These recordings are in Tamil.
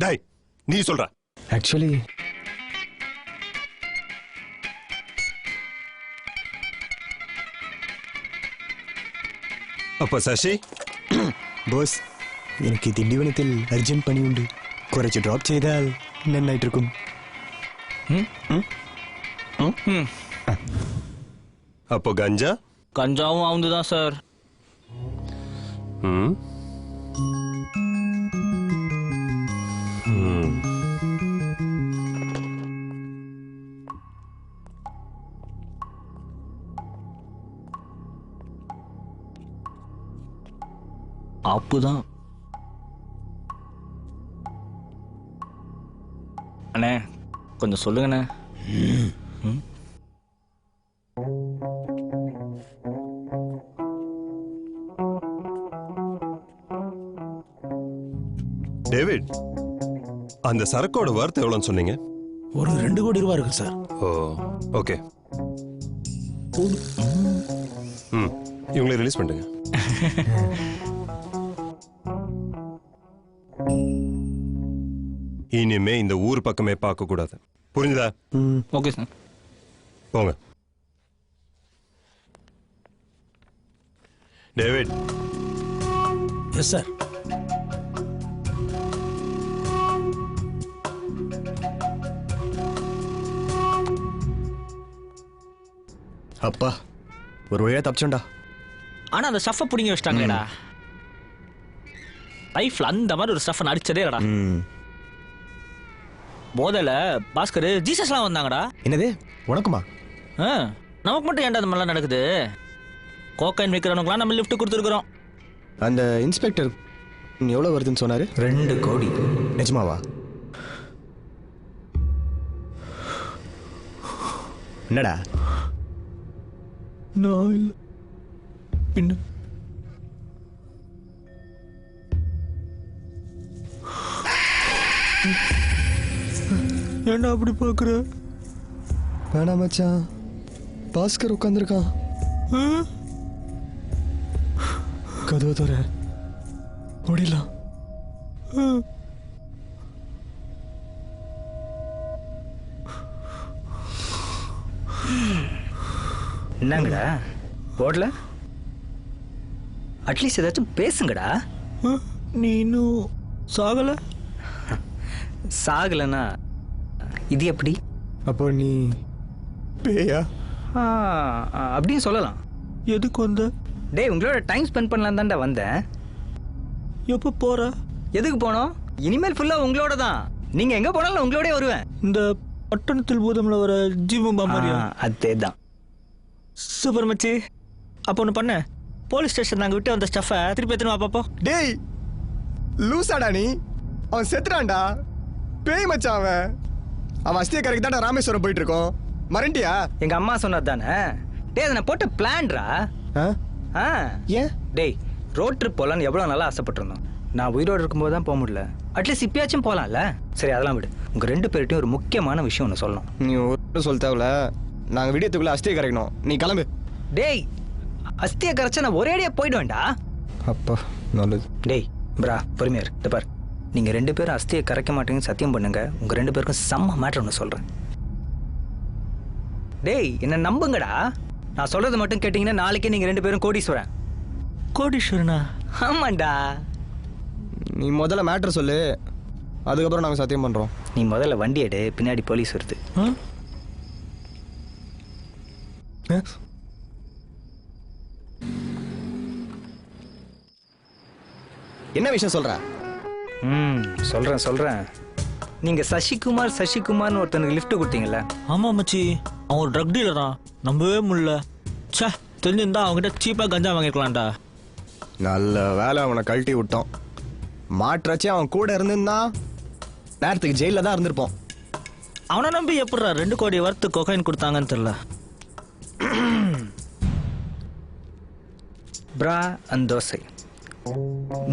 டேய் நீ சொல்ற. ஆக்சுவலி அப்ப சசி ബോസ് എനിക്ക് തിണ്ടിവനത്തിൽ അർജന്റ് പണിയുണ്ട്. കുറച്ച് ഡ്രോപ്പ് ചെയ്താൽ നന്നായിട്ടിരിക്കും. அப்போ கஞ்சா? கஞ்சாவும் அவந்துதான் சார். அப்புதான் அண்ணே கொஞ்சம் சொல்லுங்கண்ணே. டேவிட், அந்த சரக்கோட வார்த்தை எவ்வளவுன்னு சொன்னீங்க? ஒரு 2 கோடி ரூபாய் இருக்கு சார். ஓ ஓகே. இவங்களை ரிலீஸ் பண்ணுங்க. இனிமே இந்த ஊர் பக்கமே பார்க்க கூடாது, புரிஞ்சுதா? Okay sir. போங்க. டேவிட். Yes sir. அப்பா ஒரு வழியா தப்பிச்சோண்டா. ஆனா அந்த ஸ்டஃப்பை பிடிங்கி வச்சிட்டாங்களேடா. லைஃப்ல அந்த மாதிரி ஒரு ஸ்டஃப் அடிச்சதே இல்லடா. போதல பாஸ்கர் ஜீசஸ்லாம் வந்தாங்கடா. என்னது உனக்குமா? நமக்கு மட்டும் ஏன்டா அந்த மாதிரிலாம் நடக்குது? கோக்கைன் விற்கிறவனுக்குலாம் நம்ம லிஃப்ட் கொடுத்துருக்குறோம். அந்த இன்ஸ்பெக்டர் எவ்வளோ வருதுன்னு சொன்னாரு? 2 கோடி. நிஜமாவா? என்னடா? நான் இல்லை பின்ன ஏன்டா அப்படி பார்க்குற? வேணாம் மச்சான், பாஸ்கர் உட்காந்துருக்கான். கதவை தர ஓடிடலாம். என்னங்கடா போடல? அட்லீஸ்ட் ஏதாச்சும் பேசுங்கடா. நீ இன்னும் சாகல? சாகலனா இது எப்படி? அப்போ நீ பேயா? அப்படின்னு சொல்லலாம். எதுக்கு வந்த? டேய் உங்களோட டைம் ஸ்பெண்ட் பண்ணலாம் தான்டா வந்தேன். எப்போ போற? எதுக்கு போனோம்? இனிமேல் ஃபுல்லா உங்களோட தான். நீங்க எங்க போனாலும் உங்களோட வருவேன். இந்த பட்டணத்தில் பூதம்ல வர ஜீவம்பா மாதிரியா? அதே தான். சூப்பர் மச்சி. அப்போ ஒன்று பண்ண, போலீஸ் ஸ்டேஷன் நாங்கள் விட்டு வந்த ஸ்டஃபை திருப்பி எத்தனை வா பாப்போம். டேய் லூசாடா நீ? அவன் செத்துறான்டா. பேய் மச்சான் அவன். அவன் அஸ்தியை கரைக்கு தான்டா ராமேஸ்வரம் போயிட்டு இருக்கோம். மறண்டியா? எங்க அம்மா சொன்னது தானே. டேய் அதை நான் போட்ட பிளான்ரா. ஏன்? டேய் ரோட் ட்ரிப் போகலான்னு எவ்வளோ நல்லா ஆசைப்பட்டிருந்தோம். நான் உயிரோடு இருக்கும்போது தான் போக முடியல. அட்லீஸ்ட் இப்பயாச்சும் போகலாம்ல. சரி அதெல்லாம் விடு. உங்கள் 2 பேர்கிட்டையும் ஒரு முக்கியமான விஷயம் ஒன்று சொல்லணும். நீ ஒரு சொல்ல தேவையில்ல. நாங்கள் விடியத்துக்குள்ள அஸ்தியை கரைக்கணும். நீ கிளம்பு. டேய் அஸ்தியை கரைச்சா நான் ஒரேடியாக போயிடுவேன்டா. அப்பா நல்லது. டேய் பிரா பொறுமையார். இந்த பார், நீங்கள் 2 பேரும் அஸ்தியை கரைக்க மாட்டீங்கன்னு சத்தியம் பண்ணுங்க. உங்கள் 2 பேருக்கும் செம்ம மேட்டர் ஒன்று சொல்கிறேன். டேய் என்ன நம்புங்கடா. நான் சொல்கிறது மட்டும் கேட்டிங்கன்னா நாளைக்கே நீங்கள் 2 பேரும் கோடீஸ்வரன். கோடீஸ்வரனா? ஆமாண்டா. நீ முதல்ல மேட்டர் சொல்லு, அதுக்கப்புறம் நாங்கள் சத்தியம் பண்ணுறோம். நீ முதல்ல வண்டி எடு, பின்னாடி போலீஸ் வருது. என்ன விஷயம் சொல்ற? சொல்கிறேன். நீங்கள் சசிகுமார்னு ஒருத்தனுக்கு லிஃப்ட் கொடுத்தீங்கல்ல? ஆமாம் மச்சி, அவன் ஒரு ட்ரக் டீலர் தான். நம்பவே முடியல. சே, தெரிஞ்சிருந்தா அவங்ககிட்ட சீப்பாக கஞ்சா வாங்கிக்கலாம்டா. நல்ல வேலை அவனை கழட்டி விட்டோம். மாற்றாச்சு அவன் கூட இருந்திருந்தா நேரத்துக்கு ஜெயில தான் இருந்திருப்போம். அவனை நம்பி எப்படா 2 கோடி வரத்து கொகைன் கொடுத்தாங்கன்னு தெரியல. பிரா அண்ட் தோசை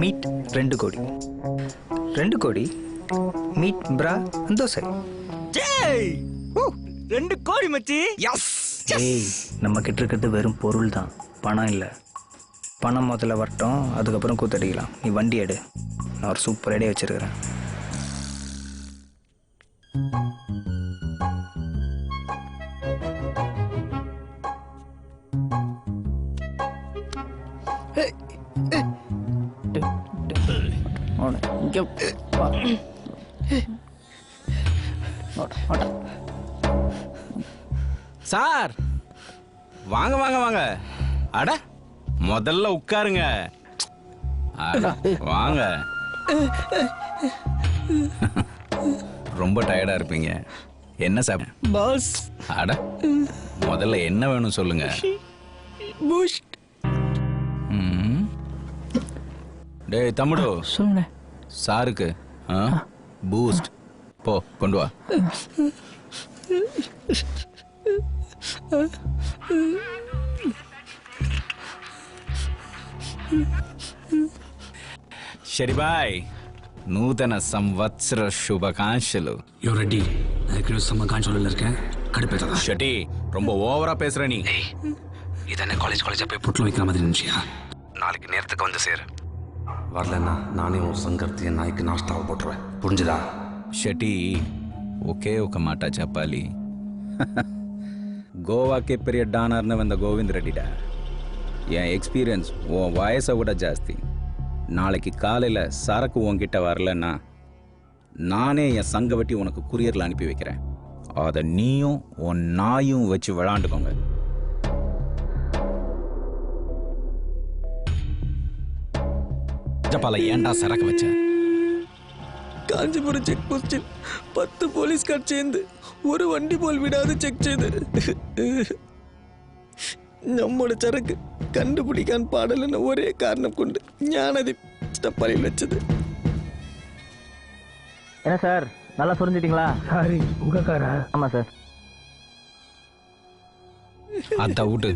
மீட் 2 கோடி. 2 கோடி மீட் பிரா அண்ட் தோசை. 2 கோடி மச்சி. ஏய் நம்ம கிட்ட இருக்கிறது வெறும் பொருள் தான், பணம் இல்லை. பணம் முதல்ல வரட்டும், அதுக்கப்புறம் கூத்தடிக்கலாம். நீ வண்டி எடு, நான் ஒரு சூப்பர் ஐடியா வச்சிருக்கிறேன். சார் வாங்க வாங்க வாங்க. அட முதல்ல உட்காருங்க. அட, வாங்க. ரொம்ப டயர்டா இருப்பீங்க. என்ன சார் பாஸ் அட முதல்ல என்ன வேணும் சொல்லுங்க. பூஸ்ட் ம். டேய் தம்முடு சொல்லுங்க. சாருக்கு பூஸ்ட் போ கொண்டு வா. శరి బాయ్ నూతన సంవత్సర శుభాకాంక్షలు. யோ ரெட்டி ஏற்கனவே செம்ம கான்சோலில் இருக்கேன் கடுப்பேற்றதா ஷட்டி ரொம்ப ஓவரா பேசுற நீ. இதென்ன காலேஜா போய் புட்டில் வைக்கிற மாதிரி இருந்துச்சியா? நாளைக்கு நேரத்துக்கு வந்து சேரு. வரலன்னா நானே ஒரு సంగర్తి నాయకి నాష్టాలు போட்டுருவேன். புரிஞ்சுதா? షటి ఒకే ఒక మాట చెప్పాలి. గోవాకే పెరియ డానర్ನ వంద గోవింద్ రెడ్డిடா. என் எக்ஸ்பீரியன்ஸ் உன் வயசை விட ஜாஸ்தி. நாளைக்கு காலையில் சரக்கு உன்கிட்ட வரலன்னா நானே என் சங்க வட்டி உனக்கு குரியரில் அனுப்பி வைக்கிறேன். அதை நீயும் உன் நாயும் வச்சு விளாண்டுக்கோங்க. ஜப்பால ஏன்டா சரக்கு வச்ச? காஞ்சிபுரம் செக் போஸ்டில் 10 போலீஸ்கார் சேர்ந்து ஒரு வண்டி போல் விடாது செக் செய்து நம்மோட சரக்கு கண்டுபிடிக்கான் பாடலன்னு ஒரே காரணம் கொண்டு ஞானதி டப்பாலில் வச்சது. என்ன சார் நல்லா புரிஞ்சிட்டீங்களா? சாரி உங்க காரா? ஆமா சார். அதை விட்டு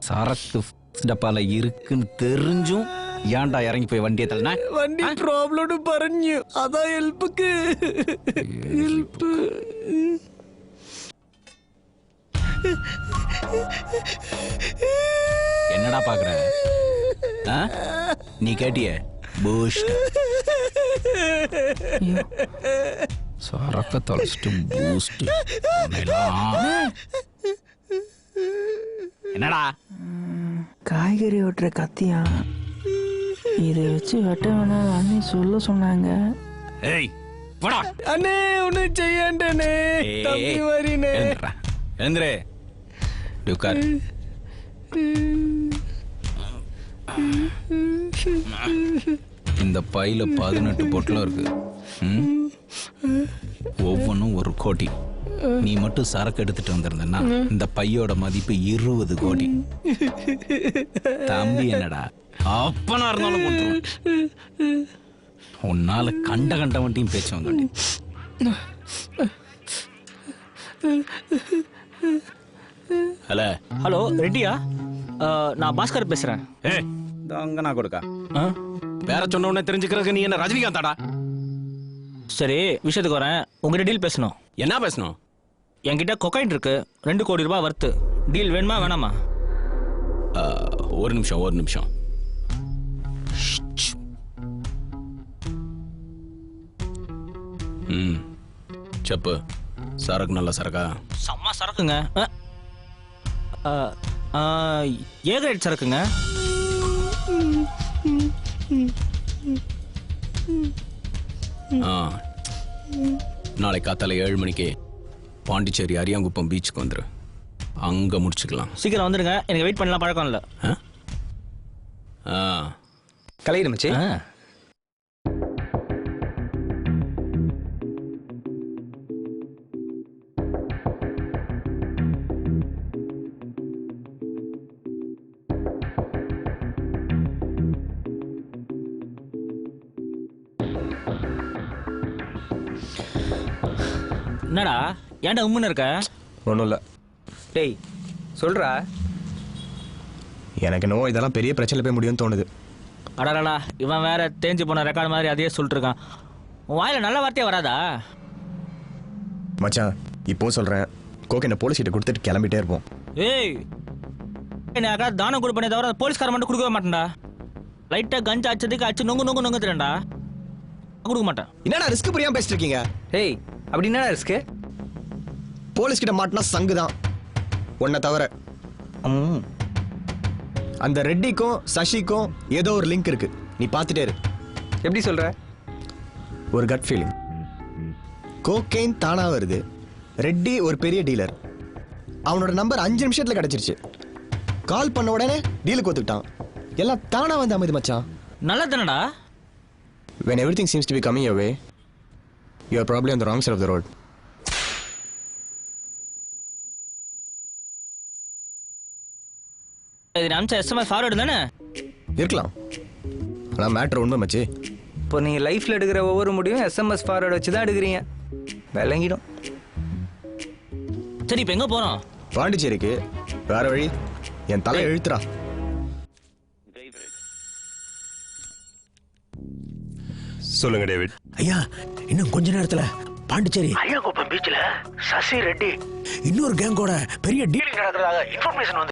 சரக்கு டப்பால இருக்குன்னு தெரிஞ்சும் ஏன்டா இறங்கி போய் வண்டியை தள்ளன? വണ്ടി പ്രോബ്ലം പറഞ്ഞു അതാ ഹെൽപ്ക്ക് ഹെൽപ്പ്. என்னடா பாக்குற? நீ கேட்டிய பூஸ்ட் சரக்க தொலைச்சிட்டு பூஸ்ட் என்னடா? காய்கறி வெட்டுற கத்தியா? இதை வச்சு வெட்ட வேணாம் அண்ணி சொல்ல சொன்னாங்க. ஏய் போடா. அண்ணே ஒண்ணு செய்யண்டனே தம்பி வரினே. எழுந்துரு உட்கார். இந்த பையில 18 பொட்டலம் இருக்கு. ஒவ்வொன்றும் 1 கோடி. நீ மட்டும் சரக்கு எடுத்துட்டு வந்திருந்தன்னா இந்த பையோட மதிப்பு 20 கோடி. தம்பி என்னடா அப்பனா இருந்தாலும் கொண்டுருவேன். உன்னால கண்ட வண்டியும் பேச்சு வந்து. ஹலோ ஹலோ ரெட்டியா? நான் பாஸ்கர் பேசுறேன். ஏ அங்க நான் கொடுக்கா வேற சொன்ன உடனே தெரிஞ்சுக்கிறதுக்கு நீ என்ன ரஜினிகாந்தாடா? சரி விஷயத்துக்கு வரேன். உங்ககிட்ட டீல் பேசணும். என்ன பேசணும்? என்கிட்ட கொக்கைன் இருக்கு 2 கோடி ரூபாய் வர்த்து. டீல் வேணுமா வேணாமா? ஒரு நிமிஷம். செப்பு சரக்கு நல்ல சரக்கா? செம்ம சரக்குங்க. ஏ கிரேட் சரக்குங்க. நாளை காத்தால 7 மணிக்கு பாண்டிச்சேரி அரியாங்குப்பம் பீச்சுக்கு வந்துரு. அங்க முடிச்சுக்கலாம். சீக்கிரம் வந்துடுங்க. எனக்கு வெயிட் பண்ணலாம் பழக்கம் இல்லை. கலையிடு மச்சி. என்னடா ஏன்டா உம்முன்னு இருக்க? ஒன்றும் இல்லை. டேய் சொல்றா. எனக்கு என்னவோ இதெல்லாம் பெரிய பிரச்சனை போய் முடியும்னு தோணுது. அடடா இவன் வேற தேஞ்சு போன ரெக்கார்டு மாதிரி அதையே சொல்லிட்டு இருக்கான். உன் வாயில நல்ல வார்த்தையே வராதா? மச்சான் இப்போ சொல்கிறேன், கோகேனை போலீஸ்கிட்ட கொடுத்துட்டு கிளம்பிட்டே இருப்போம். ஏய் என்ன யாராவது தானம் கொடுப்பனே தவிர போலீஸ்கார மட்டும் கொடுக்கவே மாட்டேன்டா. லைட்டாக கஞ்சா அடிச்சதுக்கு அடிச்சு நொங்கு நொங்கு நொங்கு தரேன்டா. கொடுக்க மாட்டேன். என்னடா ரிஸ்க் புரியாமல் பேசிட்டு இருக்கீங்க? ஏய் அப்படி என்ன ரிஸ்க்கு? போலீஸ் கிட்ட மாட்டினா சங்கு தான், உன்னை தவிர. அந்த ரெட்டிக்கும் சசிக்கும் ஏதோ ஒரு லிங்க் இருக்கு, நீ பார்த்துட்டே இரு. எப்படி சொல்ற? ஒரு கட் ஃபீலிங். கோகெயின் தானா வருது. ரெட்டி ஒரு பெரிய டீலர். அவனோட நம்பர் 5 நிமிஷத்துல கிடைச்சிருச்சு. கால் பண்ண உடனே டீலுக்கு ஒத்துக்கிட்டான். எல்லாம் தானா வந்து அமைது மச்சான். நல்லா தானடா. When everything seems to be coming your way, you are probably on the wrong side of the road. இது நினச்ச எஸ்எம்எஸ் ஃபார்வர்டு தானே இருக்கலாம். ஆனால் மேட்ரு உண்மை மச்சி. இப்போ நீங்கள் லைஃப்பில் எடுக்கிற ஒவ்வொரு முடிவும் எஸ்எம்எஸ் ஃபார்வர்டு வச்சு தான் எடுக்கிறீங்க. விளங்கிடும். சரி இப்போ எங்கே போகிறோம்? பாண்டிச்சேரிக்கு. வேற வழி? என் தலை எழுத்துறா. சொல்லுங்க டேவிட். ஐயா, இன்னும் கொஞ்ச நேரத்துல பாண்டிச்சேரி ஐயாகுப்பம் பீச்சில் சசி ரெட்டி இன்னொரு கேங்கோட பெரிய டீலிங் நடக்கிறதாக இன்ஃபர்மேஷன் வந்து